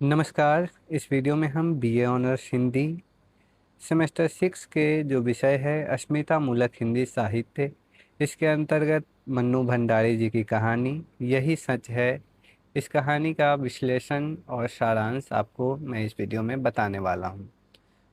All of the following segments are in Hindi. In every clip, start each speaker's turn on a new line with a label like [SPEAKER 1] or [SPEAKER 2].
[SPEAKER 1] नमस्कार। इस वीडियो में हम बीए ऑनर्स हिंदी सेमेस्टर 6 के जो विषय है अस्मिता मूलक हिंदी साहित्य, इसके अंतर्गत मन्नू भंडारी जी की कहानी यही सच है, इस कहानी का विश्लेषण और सारांश आपको मैं इस वीडियो में बताने वाला हूँ।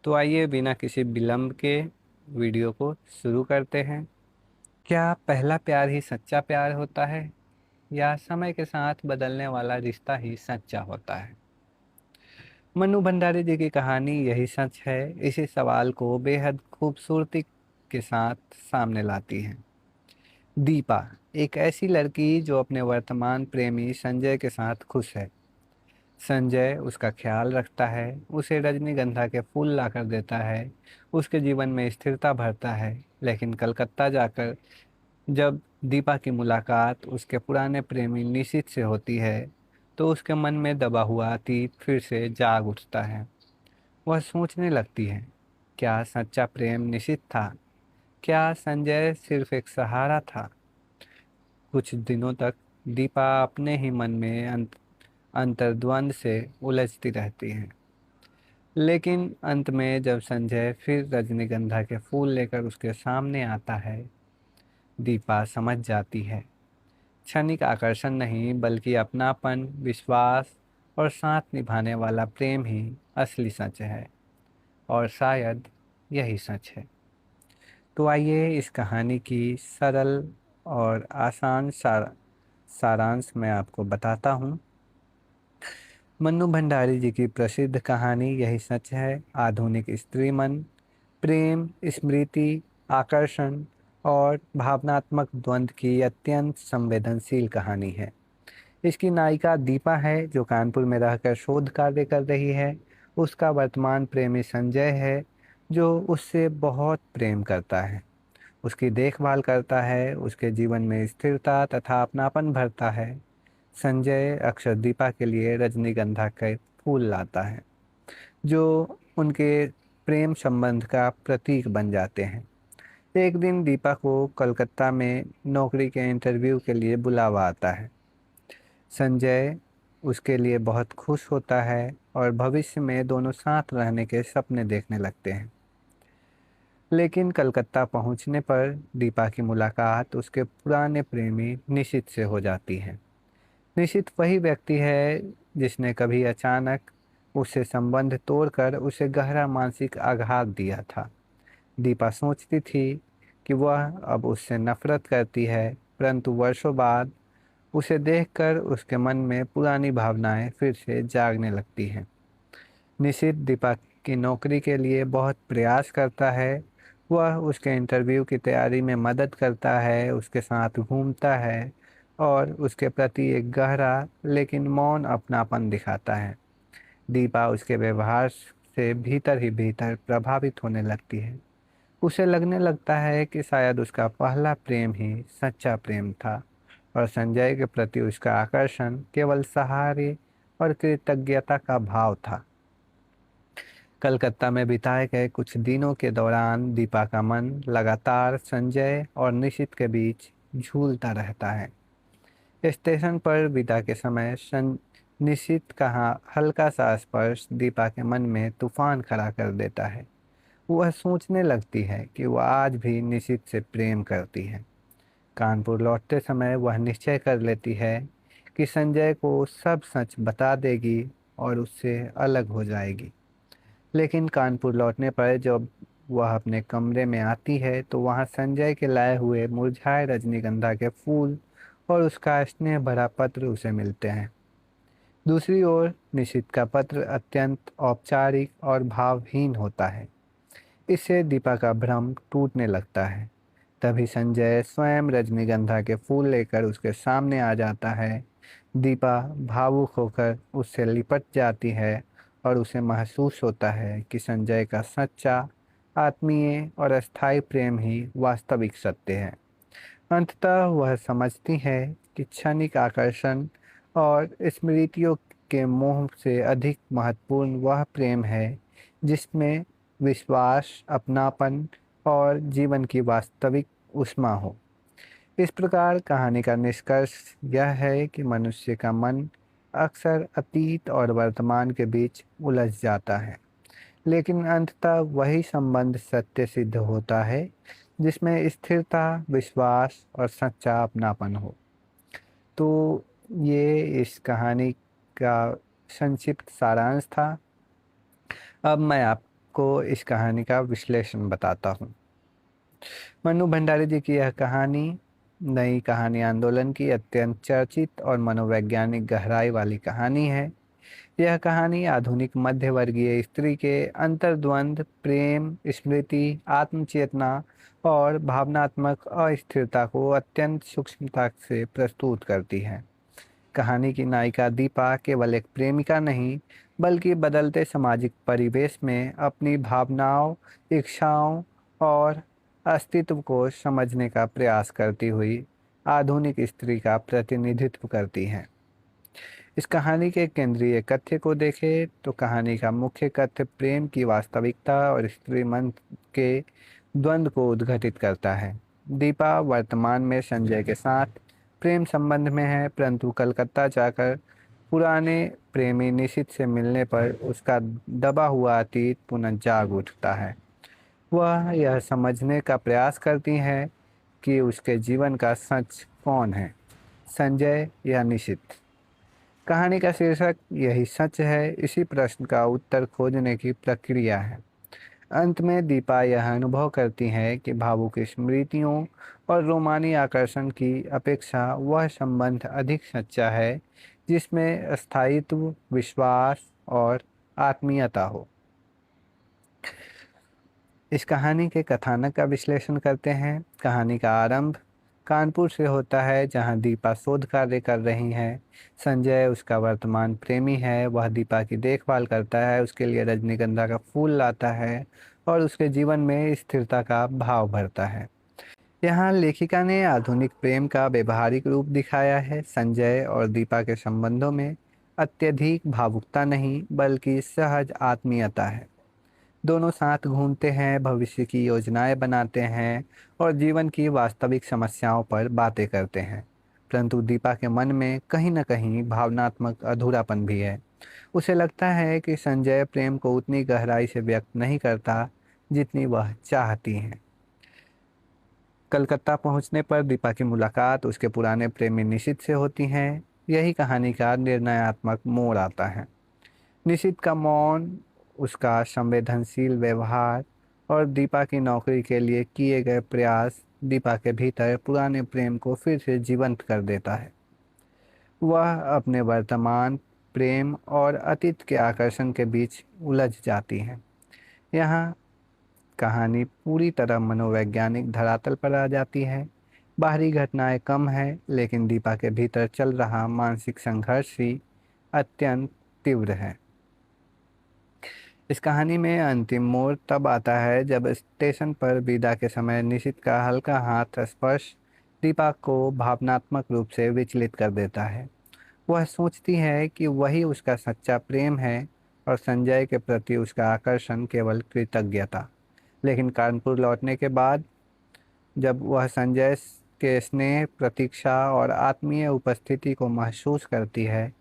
[SPEAKER 1] तो आइए बिना किसी विलंब के वीडियो को शुरू करते हैं। क्या पहला प्यार ही सच्चा प्यार होता है या समय के साथ बदलने वाला रिश्ता ही सच्चा होता है? मन्नू भंडारी जी की कहानी यही सच है इसी सवाल को बेहद खूबसूरती के साथ सामने लाती है। दीपा एक ऐसी लड़की जो अपने वर्तमान प्रेमी संजय के साथ खुश है। संजय उसका ख्याल रखता है, उसे रजनीगंधा के फूल लाकर देता है, उसके जीवन में स्थिरता भरता है। लेकिन कलकत्ता जाकर जब दीपा की मुलाकात उसके पुराने प्रेमी निशित से होती है तो उसके मन में दबा हुआ अतीत फिर से जाग उठता है। वह सोचने लगती है, क्या सच्चा प्रेम निश्चित था? क्या संजय सिर्फ एक सहारा था? कुछ दिनों तक दीपा अपने ही मन में अंतर्द्वंद से उलझती रहती है। लेकिन अंत में जब संजय फिर रजनीगंधा के फूल लेकर उसके सामने आता है, दीपा समझ जाती है क्षणिक आकर्षण नहीं बल्कि अपनापन, विश्वास और साथ निभाने वाला प्रेम ही असली सच है। और शायद यही सच है। तो आइए इस कहानी की सरल और आसान सारांश मैं आपको बताता हूँ। मन्नू भंडारी जी की प्रसिद्ध कहानी यही सच है आधुनिक स्त्री मन, प्रेम, स्मृति, आकर्षण और भावनात्मक द्वंद्व की अत्यंत संवेदनशील कहानी है। इसकी नायिका दीपा है जो कानपुर में रहकर शोध कार्य कर रही है। उसका वर्तमान प्रेमी संजय है जो उससे बहुत प्रेम करता है, उसकी देखभाल करता है, उसके जीवन में स्थिरता तथा अपनापन भरता है। संजय अक्सर दीपा के लिए रजनीगंधा के फूल लाता है जो उनके प्रेम संबंध का प्रतीक बन जाते हैं। एक दिन दीपा को कलकत्ता में नौकरी के इंटरव्यू के लिए बुलावा आता है। संजय उसके लिए बहुत खुश होता है और भविष्य में दोनों साथ रहने के सपने देखने लगते हैं। लेकिन कलकत्ता पहुंचने पर दीपा की मुलाकात उसके पुराने प्रेमी निशित से हो जाती है। निशित वही व्यक्ति है जिसने कभी अचानक उससे संबंध तोड़कर उसे गहरा मानसिक आघात दिया था। दीपा सोचती थी कि वह अब उससे नफरत करती है, परंतु वर्षों बाद उसे देखकर उसके मन में पुरानी भावनाएं फिर से जागने लगती हैं। निशित दीपा की नौकरी के लिए बहुत प्रयास करता है। वह उसके इंटरव्यू की तैयारी में मदद करता है, उसके साथ घूमता है और उसके प्रति एक गहरा लेकिन मौन अपनापन दिखाता है। दीपा उसके व्यवहार से भीतर ही भीतर प्रभावित होने लगती है। उसे लगने लगता है कि शायद उसका पहला प्रेम ही सच्चा प्रेम था और संजय के प्रति उसका आकर्षण केवल सहारे और कृतज्ञता का भाव था। कलकत्ता में बिताए गए कुछ दिनों के दौरान दीपा का मन लगातार संजय और निशित के बीच झूलता रहता है। स्टेशन पर विदा के समय निशित का हल्का सा स्पर्श दीपा के मन में तूफान खड़ा कर देता है। वह सोचने लगती है कि वह आज भी निशित से प्रेम करती है। कानपुर लौटते समय वह निश्चय कर लेती है कि संजय को सब सच बता देगी और उससे अलग हो जाएगी। लेकिन कानपुर लौटने पर जब वह अपने कमरे में आती है तो वहां संजय के लाए हुए मुरझाए रजनीगंधा के फूल और उसका स्नेह भरा पत्र उसे मिलते हैं। दूसरी ओर निशित का पत्र अत्यंत औपचारिक और भावहीन होता है। इससे दीपा का भ्रम टूटने लगता है। तभी संजय स्वयं रजनीगंधा के फूल लेकर उसके सामने आ जाता है। दीपा भावुक होकर उससे लिपट जाती है और उसे महसूस होता है कि संजय का सच्चा, आत्मीय और अस्थायी प्रेम ही वास्तविक सत्य है। अंततः वह समझती है कि क्षणिक आकर्षण और स्मृतियों के मोह से अधिक महत्वपूर्ण वह प्रेम है जिसमें विश्वास, अपनापन और जीवन की वास्तविक ऊष्मा हो। इस प्रकार कहानी का निष्कर्ष यह है कि मनुष्य का मन अक्सर अतीत और वर्तमान के बीच उलझ जाता है, लेकिन अंततः वही संबंध सत्य सिद्ध होता है जिसमें स्थिरता, विश्वास और सच्चा अपनापन हो। तो ये इस कहानी का संक्षिप्त सारांश था। अब मैं आपको इस कहानी का विश्लेषण बताता हूँ। मन्नू भंडारी जी की यह कहानी नई कहानी आंदोलन की अत्यंत चर्चित और मनोवैज्ञानिक गहराई वाली कहानी है। यह कहानी आधुनिक मध्यवर्गीय स्त्री के अंतर्द्वंद, प्रेम, स्मृति, आत्मचेतना और भावनात्मक अस्थिरता को अत्यंत सूक्ष्मता से प्रस्तुत करती है। कहानी की नायिका दीपा केवल एक प्रेमिका नहीं, बल्कि बदलते सामाजिक परिवेश में अपनी भावनाओं, इच्छाओं और अस्तित्व को समझने का प्रयास करती हुई आधुनिक स्त्री का प्रतिनिधित्व करती है। इस कहानी के केंद्रीय कथ्य को देखें तो कहानी का मुख्य कथ्य प्रेम की वास्तविकता और स्त्री मन के द्वंद्व को उद्घाटित करता है। दीपा वर्तमान में संजय के साथ प्रेम संबंध में है, परंतु कलकत्ता जाकर पुराने प्रेमी निशित से मिलने पर उसका दबा हुआ अतीत पुनः जाग उठता है। वह यह समझने का प्रयास करती है कि उसके जीवन का सच कौन है, संजय या निशित। कहानी का शीर्षक यही सच है, इसी प्रश्न का उत्तर खोजने की प्रक्रिया है। अंत में दीपा यह अनुभव करती है कि भावुक स्मृतियों और रोमानी आकर्षण की अपेक्षा वह संबंध अधिक सच्चा है जिसमें स्थायित्व, विश्वास और आत्मीयता हो। इस कहानी के कथानक का विश्लेषण करते हैं। कहानी का आरंभ कानपुर से होता है, जहां दीपा शोध कार्य कर रही हैं। संजय उसका वर्तमान प्रेमी है। वह दीपा की देखभाल करता है, उसके लिए रजनीगंधा का फूल लाता है और उसके जीवन में स्थिरता का भाव भरता है। यहाँ लेखिका ने आधुनिक प्रेम का व्यवहारिक रूप दिखाया है। संजय और दीपा के संबंधों में अत्यधिक भावुकता नहीं, बल्कि सहज आत्मीयता है। दोनों साथ घूमते हैं, भविष्य की योजनाएं बनाते हैं और जीवन की वास्तविक समस्याओं पर बातें करते हैं। परंतु दीपा के मन में कहीं न कहीं भावनात्मक अधूरापन भी है। उसे लगता है कि संजय प्रेम को उतनी गहराई से व्यक्त नहीं करता जितनी वह चाहती है। कलकत्ता पहुंचने पर दीपा की मुलाकात उसके पुराने प्रेमी निशित से होती है। यही कहानी का निर्णयात्मक मोड़ आता है। निशित का मौन, उसका संवेदनशील व्यवहार और दीपा की नौकरी के लिए किए गए प्रयास दीपा के भीतर पुराने प्रेम को फिर से जीवंत कर देता है। वह अपने वर्तमान, प्रेम और अतीत के आकर्षण के बीच उलझ जाती है। यहाँ कहानी पूरी तरह मनोवैज्ञानिक धरातल पर आ जाती है। बाहरी घटनाएं कम है, लेकिन दीपा के भीतर चल रहा मानसिक संघर्ष ही अत्यंत तीव्र है। इस कहानी में अंतिम मोड़ तब आता है जब स्टेशन पर विदा के समय निशित का हल्का हाथ स्पर्श दीपा को भावनात्मक रूप से विचलित कर देता है। वह सोचती है कि वही उसका सच्चा प्रेम है और संजय के प्रति उसका आकर्षण केवल कृतज्ञता। लेकिन कानपुर लौटने के बाद जब वह संजय के स्नेह, प्रतीक्षा और आत्मीय उपस्थिति को महसूस करती है,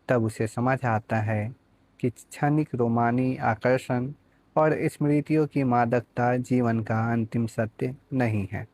[SPEAKER 1] तब उसे समझ आता है कि क्षणिक रोमानी आकर्षण और स्मृतियों की मादकता जीवन का अंतिम सत्य नहीं है।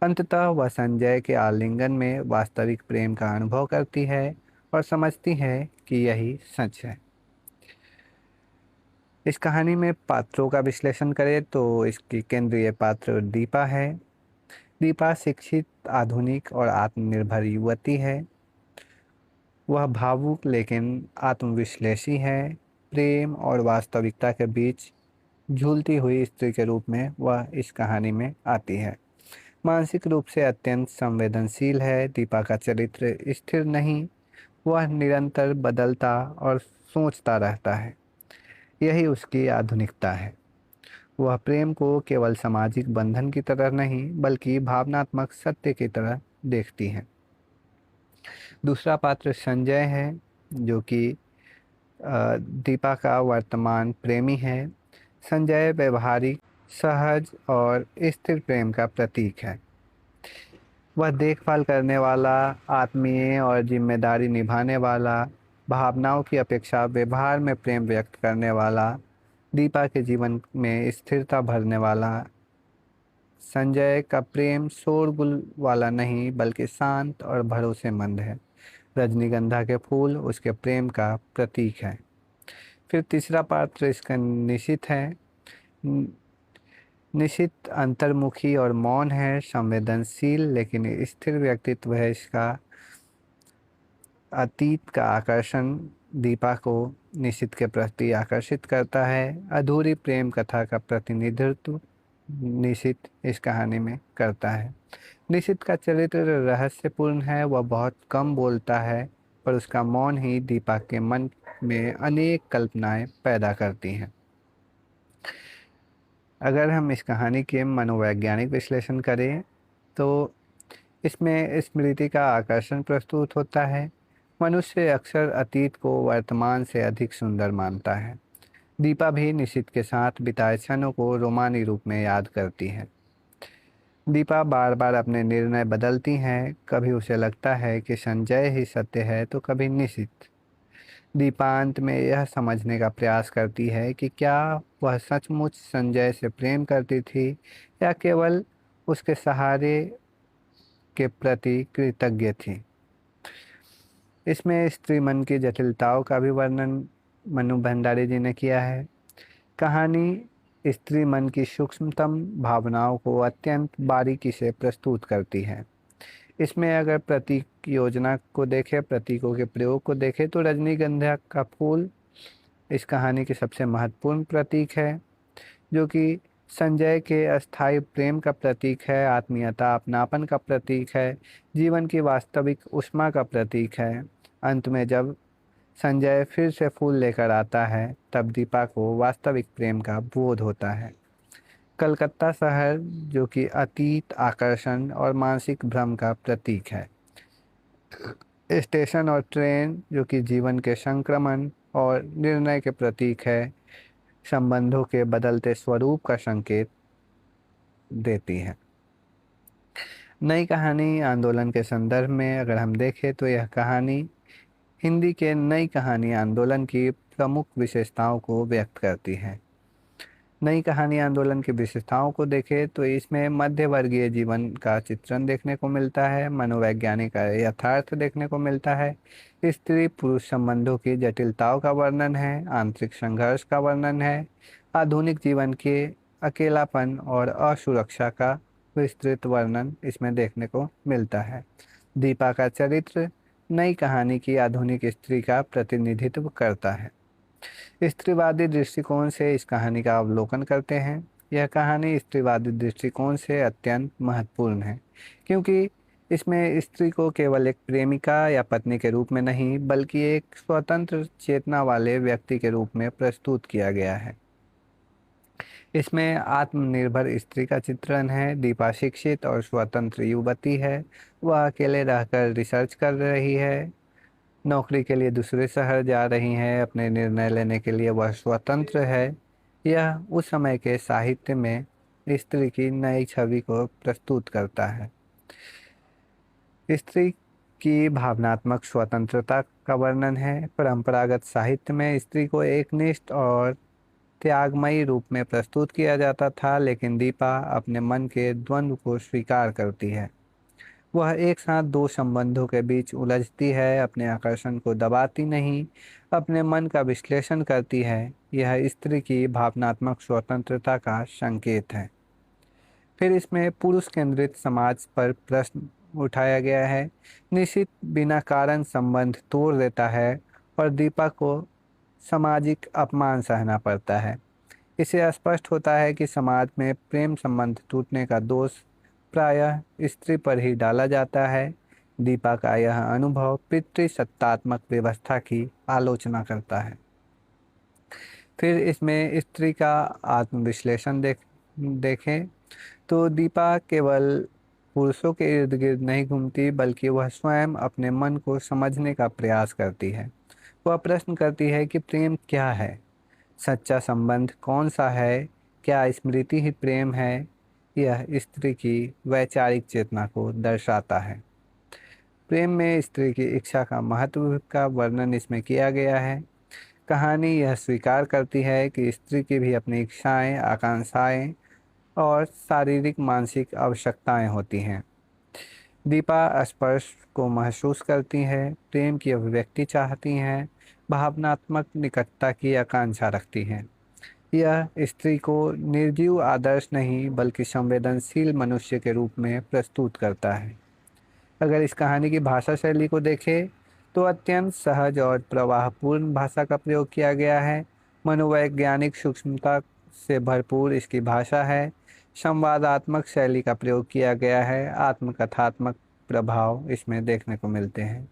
[SPEAKER 1] अंततः वह संजय के आलिंगन में वास्तविक प्रेम का अनुभव करती है और समझती है कि यही सच है। इस कहानी में पात्रों का विश्लेषण करें तो इसकी केंद्रीय पात्र दीपा है। दीपा शिक्षित, आधुनिक और आत्मनिर्भर युवती है। वह भावुक लेकिन आत्मविश्लेषी है। प्रेम और वास्तविकता के बीच झूलती हुई स्त्री के रूप में वह इस कहानी में आती है। मानसिक रूप से अत्यंत संवेदनशील है। दीपा का चरित्र स्थिर नहीं, वह निरंतर बदलता और सोचता रहता है। यही उसकी आधुनिकता है। वह प्रेम को केवल सामाजिक बंधन की तरह नहीं, बल्कि भावनात्मक सत्य की तरह देखती है। दूसरा पात्र संजय है, जो कि दीपा का वर्तमान प्रेमी है। संजय व्यवहारिक, सहज और स्थिर प्रेम का प्रतीक है। वह देखभाल करने वाला, आत्मीय और जिम्मेदारी निभाने वाला भावनाओं की अपेक्षा व्यवहार में प्रेम व्यक्त करने वाला, दीपा के जीवन में स्थिरता भरने वाला। संजय का प्रेम शोरगुल वाला नहीं बल्कि शांत और भरोसेमंद है। रजनीगंधा के फूल उसके प्रेम का प्रतीक है। फिर तीसरा पात्र इसका निशित है। न- निशित अंतर्मुखी और मौन है, संवेदनशील लेकिन स्थिर व्यक्तित्व है इसका। अतीत का आकर्षण दीपा को निशित के प्रति आकर्षित करता है। अधूरी प्रेम कथा का प्रतिनिधित्व निशित इस कहानी में करता है। निशित का चरित्र रहस्यपूर्ण है, वह बहुत कम बोलता है, पर उसका मौन ही दीपा के मन में अनेक कल्पनाएं पैदा करती हैं। अगर हम इस कहानी के मनोवैज्ञानिक विश्लेषण करें तो इसमें स्मृति का आकर्षण प्रस्तुत होता है। मनुष्य अक्सर अतीत को वर्तमान से अधिक सुंदर मानता है। दीपा भी निशित के साथ बिताए क्षणों को रोमानी रूप में याद करती है। दीपा बार बार अपने निर्णय बदलती हैं, कभी उसे लगता है कि संजय ही सत्य है तो कभी निशित। दीपांत में यह समझने का प्रयास करती है कि क्या वह सचमुच संजय से प्रेम करती थी या केवल उसके सहारे के प्रति कृतज्ञ थी। इसमें स्त्री मन की जटिलताओं का भी वर्णन मनु भंडारी जी ने किया है। कहानी स्त्री मन की सूक्ष्मतम भावनाओं को अत्यंत बारीकी से प्रस्तुत करती है। इसमें अगर प्रतीक योजना को देखें, प्रतीकों के प्रयोग को देखें तो रजनीगंधा का फूल इस कहानी के सबसे महत्वपूर्ण प्रतीक है, जो कि संजय के अस्थायी प्रेम का प्रतीक है, आत्मीयता अपनापन का प्रतीक है, जीवन की वास्तविक ऊष्मा का प्रतीक है। अंत में जब संजय फिर से फूल लेकर आता है तब दीपा को वास्तविक प्रेम का बोध होता है। कलकत्ता शहर जो कि अतीत, आकर्षण और मानसिक भ्रम का प्रतीक है। स्टेशन और ट्रेन जो कि जीवन के संक्रमण और निर्णय के प्रतीक है, संबंधों के बदलते स्वरूप का संकेत देती है। नई कहानी आंदोलन के संदर्भ में अगर हम देखें तो यह कहानी हिंदी के नई कहानी आंदोलन की प्रमुख विशेषताओं को व्यक्त करती है। नई कहानी आंदोलन की विशेषताओं को देखें तो इसमें मध्य वर्गीय जीवन का चित्रण देखने को मिलता है, मनोवैज्ञानिक यथार्थ देखने को मिलता है, स्त्री पुरुष संबंधों की जटिलताओं का वर्णन है, आंतरिक संघर्ष का वर्णन है, आधुनिक जीवन के अकेलापन और असुरक्षा का विस्तृत वर्णन इसमें देखने को मिलता है। दीपा का चरित्र नई कहानी की आधुनिक स्त्री का प्रतिनिधित्व करता है। स्त्रीवादी दृष्टिकोण से इस कहानी का अवलोकन करते हैं। यह कहानी स्त्रीवादी दृष्टिकोण से अत्यंत महत्वपूर्ण है, क्योंकि इसमें स्त्री को केवल एक प्रेमिका या पत्नी के रूप में नहीं बल्कि एक स्वतंत्र चेतना वाले व्यक्ति के रूप में प्रस्तुत किया गया है। इसमें आत्मनिर्भर स्त्री का चित्रण है। दीपा शिक्षित और स्वतंत्र युवती है। वह अकेले रहकर रिसर्च कर रही है, नौकरी के लिए दूसरे शहर जा रही हैं, अपने निर्णय लेने के लिए वह स्वतंत्र है। यह उस समय के साहित्य में स्त्री की नई छवि को प्रस्तुत करता है। स्त्री की भावनात्मक स्वतंत्रता का वर्णन है। परंपरागत साहित्य में स्त्री को एकनिष्ठ और त्यागमयी रूप में प्रस्तुत किया जाता था, लेकिन दीपा अपने मन के द्वंद्व को स्वीकार करती है। वह एक साथ दो संबंधों के बीच उलझती है, अपने आकर्षण को दबाती नहीं, अपने मन का विश्लेषण करती है। यह स्त्री की भावनात्मक स्वतंत्रता का संकेत है। फिर इसमें पुरुष केंद्रित समाज पर प्रश्न उठाया गया है। निश्चित बिना कारण संबंध तोड़ देता है और दीपा को सामाजिक अपमान सहना पड़ता है। इससे स्पष्ट होता है कि समाज में प्रेम संबंध टूटने का दोष प्रायः स्त्री पर ही डाला जाता है। दीपा का यह अनुभव पितृसत्तात्मक व्यवस्था की आलोचना करता है। फिर इसमें स्त्री का आत्मविश्लेषण देखें तो दीपा केवल पुरुषों के इर्द गिर्द नहीं घूमती बल्कि वह स्वयं अपने मन को समझने का प्रयास करती है। वह प्रश्न करती है कि प्रेम क्या है, सच्चा संबंध कौन सा है, क्या स्मृति ही प्रेम है। यह स्त्री की वैचारिक चेतना को दर्शाता है। प्रेम में स्त्री की इच्छा का महत्व का वर्णन इसमें किया गया है। कहानी यह स्वीकार करती है कि स्त्री की भी अपनी इच्छाएं, आकांक्षाएं और शारीरिक मानसिक आवश्यकताएं होती हैं। दीपा स्पर्श को महसूस करती है, प्रेम की अभिव्यक्ति चाहती हैं, भावनात्मक निकटता की आकांक्षा रखती हैं। यह स्त्री को निर्जीव आदर्श नहीं बल्कि संवेदनशील मनुष्य के रूप में प्रस्तुत करता है। अगर इस कहानी की भाषा शैली को देखें तो अत्यंत सहज और प्रवाहपूर्ण भाषा का प्रयोग किया गया है। मनोवैज्ञानिक सूक्ष्मता से भरपूर इसकी भाषा है। संवादात्मक शैली का प्रयोग किया गया है। आत्मकथात्मक प्रभाव इसमें देखने को मिलते हैं।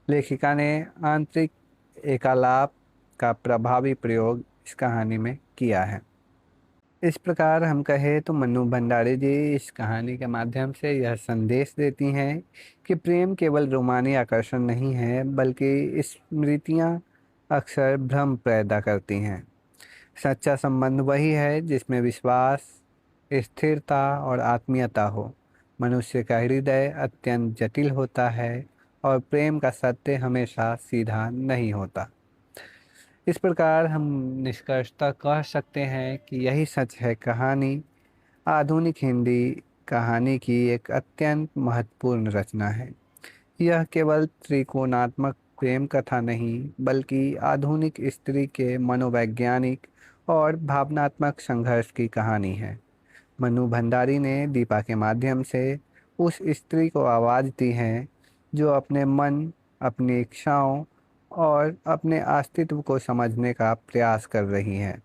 [SPEAKER 1] लेखिका ने आंतरिक एकालाप का प्रभावी प्रयोग इस कहानी में किया है। इस प्रकार हम कहें तो मन्नू भंडारी जी इस कहानी के माध्यम से यह संदेश देती हैं कि प्रेम केवल रोमानी आकर्षण नहीं है बल्कि स्मृतियाँ अक्सर भ्रम पैदा करती हैं। सच्चा संबंध वही है जिसमें विश्वास, स्थिरता और आत्मीयता हो। मनुष्य का हृदय अत्यंत जटिल होता है और प्रेम का सत्य हमेशा सीधा नहीं होता। इस प्रकार हम निष्कर्षतः कह सकते हैं कि यही सच है। कहानी आधुनिक हिंदी कहानी की एक अत्यंत महत्वपूर्ण रचना है। यह केवल त्रिकोणात्मक प्रेम कथा नहीं बल्कि आधुनिक स्त्री के मनोवैज्ञानिक और भावनात्मक संघर्ष की कहानी है। मनु भंडारी ने दीपा के माध्यम से उस स्त्री को आवाज़ दी है जो अपने मन, अपनी इच्छाओं और अपने अस्तित्व को समझने का प्रयास कर रही है।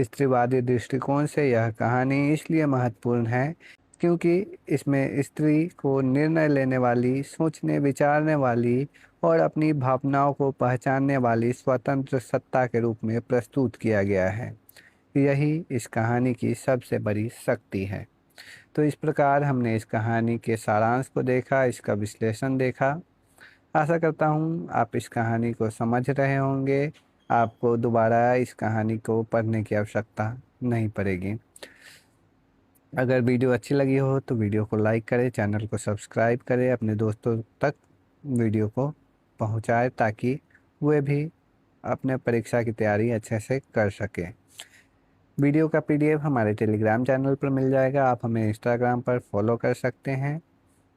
[SPEAKER 1] स्त्रीवादी दृष्टिकोण से यह कहानी इसलिए महत्वपूर्ण है क्योंकि इसमें स्त्री को निर्णय लेने वाली, सोचने विचारने वाली और अपनी भावनाओं को पहचानने वाली स्वतंत्र सत्ता के रूप में प्रस्तुत किया गया है। यही इस कहानी की सबसे बड़ी शक्ति है। तो इस प्रकार हमने इस कहानी के सारांश को देखा, इसका विश्लेषण देखा। आशा करता हूँ आप इस कहानी को समझ रहे होंगे। आपको दोबारा इस कहानी को पढ़ने की आवश्यकता नहीं पड़ेगी। अगर वीडियो अच्छी लगी हो तो वीडियो को लाइक करें, चैनल को सब्सक्राइब करें, अपने दोस्तों तक वीडियो को पहुँचाएँ ताकि वे भी अपने परीक्षा की तैयारी अच्छे से कर सकें। वीडियो का PDF हमारे टेलीग्राम चैनल पर मिल जाएगा। आप हमें इंस्टाग्राम पर फॉलो कर सकते हैं।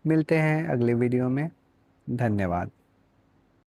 [SPEAKER 1] मिलते हैं अगले वीडियो में। धन्यवाद।